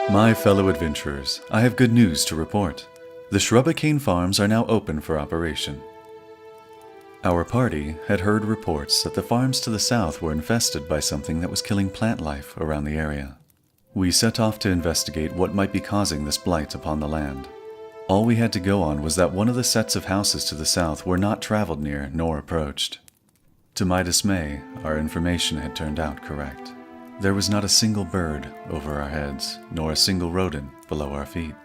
My fellow adventurers, I have good news to report. The Shrubs farms are now open for operation. Our party had heard reports that the farms to the south were infested by something that was killing plant life around the area. We set off to investigate what might be causing this blight upon the land. All we had to go on was that one of the sets of houses to the south were not traveled near nor approached. To my dismay, our information had turned out correct. There was not a single bird over our heads, nor a single rodent below our feet.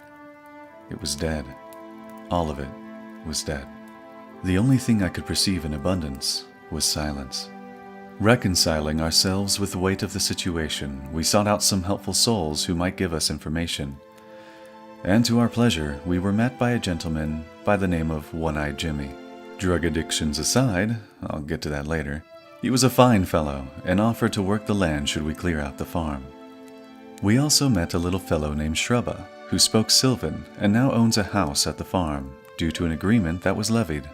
It was dead. All of it was dead. The only thing I could perceive in abundance was silence. Reconciling ourselves with the weight of the situation, we sought out some helpful souls who might give us information. And to our pleasure, we were met by a gentleman by the name of One-Eyed Jimmy. Drug addictions aside, I'll get to that later, he was a fine fellow and offered to work the land should we clear out the farm. We also met a little fellow named Shrubs, who spoke Sylvan and now owns a house at the farm due to an agreement that was levied.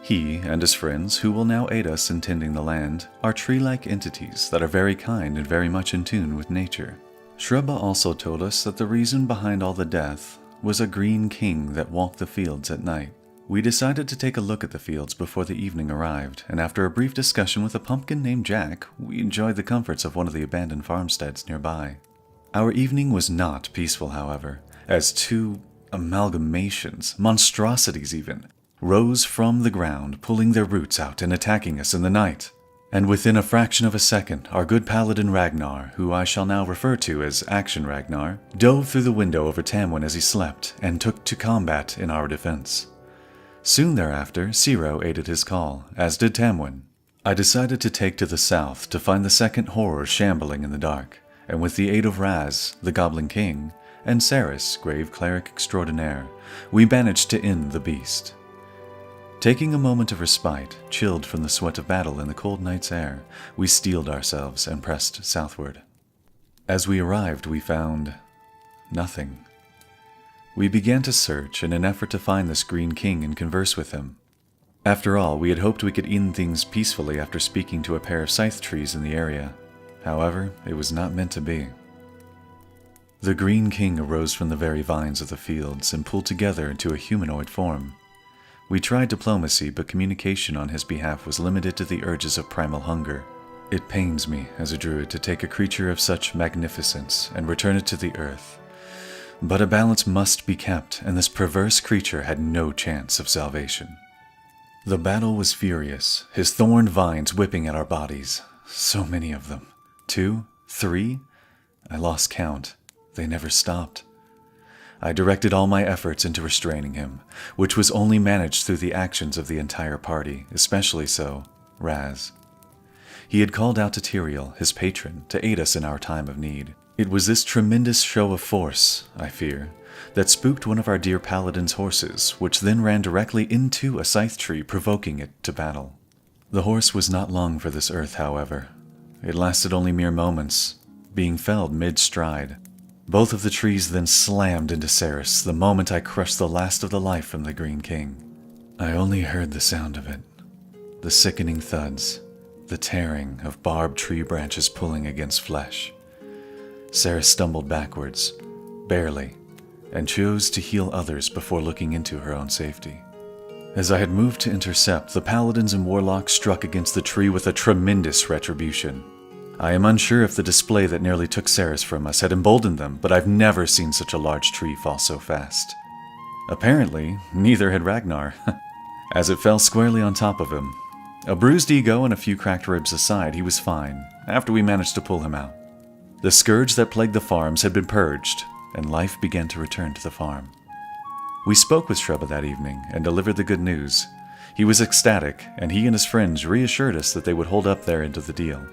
He and his friends, who will now aid us in tending the land, are tree-like entities that are very kind and very much in tune with nature. Shrubs also told us that the reason behind all the death was a green king that walked the fields at night. We decided to take a look at the fields before the evening arrived, and after a brief discussion with a pumpkin named Jack, we enjoyed the comforts of one of the abandoned farmsteads nearby. Our evening was not peaceful, however, as two amalgamations, monstrosities even, rose from the ground, pulling their roots out and attacking us in the night. And within a fraction of a second, our good paladin Ragnar, who I shall now refer to as Action Ragnar, dove through the window over Tamwin as he slept and took to combat in our defense. Soon thereafter, Ciro aided his call, as did Tamwin. I decided to take to the south to find the second horror shambling in the dark, and with the aid of Raz, the Goblin King, and Saris, Grave Cleric Extraordinaire, we managed to end the beast. Taking a moment of respite, chilled from the sweat of battle in the cold night's air, we steeled ourselves and pressed southward. As we arrived, we found nothing. We began to search in an effort to find this Green King and converse with him. After all, we had hoped we could end things peacefully after speaking to a pair of scythe trees in the area. However, it was not meant to be. The Green King arose from the very vines of the fields and pulled together into a humanoid form. We tried diplomacy, but communication on his behalf was limited to the urges of primal hunger. It pains me, as a druid, to take a creature of such magnificence and return it to the earth. But a balance must be kept, and this perverse creature had no chance of salvation. The battle was furious, his thorned vines whipping at our bodies. So many of them. 2, 3? I lost count. They never stopped. I directed all my efforts into restraining him, which was only managed through the actions of the entire party, especially so, Raz. He had called out to Tyrael, his patron, to aid us in our time of need. It was this tremendous show of force, I fear, that spooked one of our dear paladin's horses, which then ran directly into a scythe tree, provoking it to battle. The horse was not long for this earth, however. It lasted only mere moments, being felled mid-stride. Both of the trees then slammed into Saris the moment I crushed the last of the life from the Green King. I only heard the sound of it, the sickening thuds, the tearing of barbed tree branches pulling against flesh. Saris stumbled backwards, barely, and chose to heal others before looking into her own safety. As I had moved to intercept, the paladins and warlocks struck against the tree with a tremendous retribution. I am unsure if the display that nearly took Saris from us had emboldened them, but I've never seen such a large tree fall so fast. Apparently, neither had Ragnar, as it fell squarely on top of him. A bruised ego and a few cracked ribs aside, he was fine, after we managed to pull him out. The scourge that plagued the farms had been purged, and life began to return to the farm. We spoke with Shrubs that evening and delivered the good news. He was ecstatic, and he and his friends reassured us that they would hold up their end of the deal.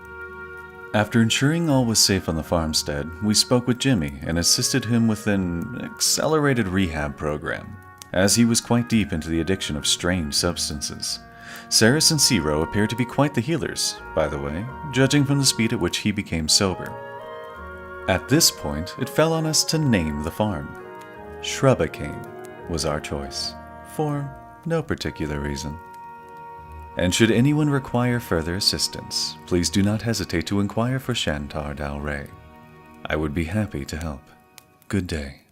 After ensuring all was safe on the farmstead, we spoke with Jimmy and assisted him with an accelerated rehab program, as he was quite deep into the addiction of strange substances. Saris and Ciro appeared to be quite the healers, by the way, judging from the speed at which he became sober. At this point, it fell on us to name the farm. Shrubs was our choice, for no particular reason. And should anyone require further assistance, please do not hesitate to inquire for Shantarr Dalray. I would be happy to help. Good day.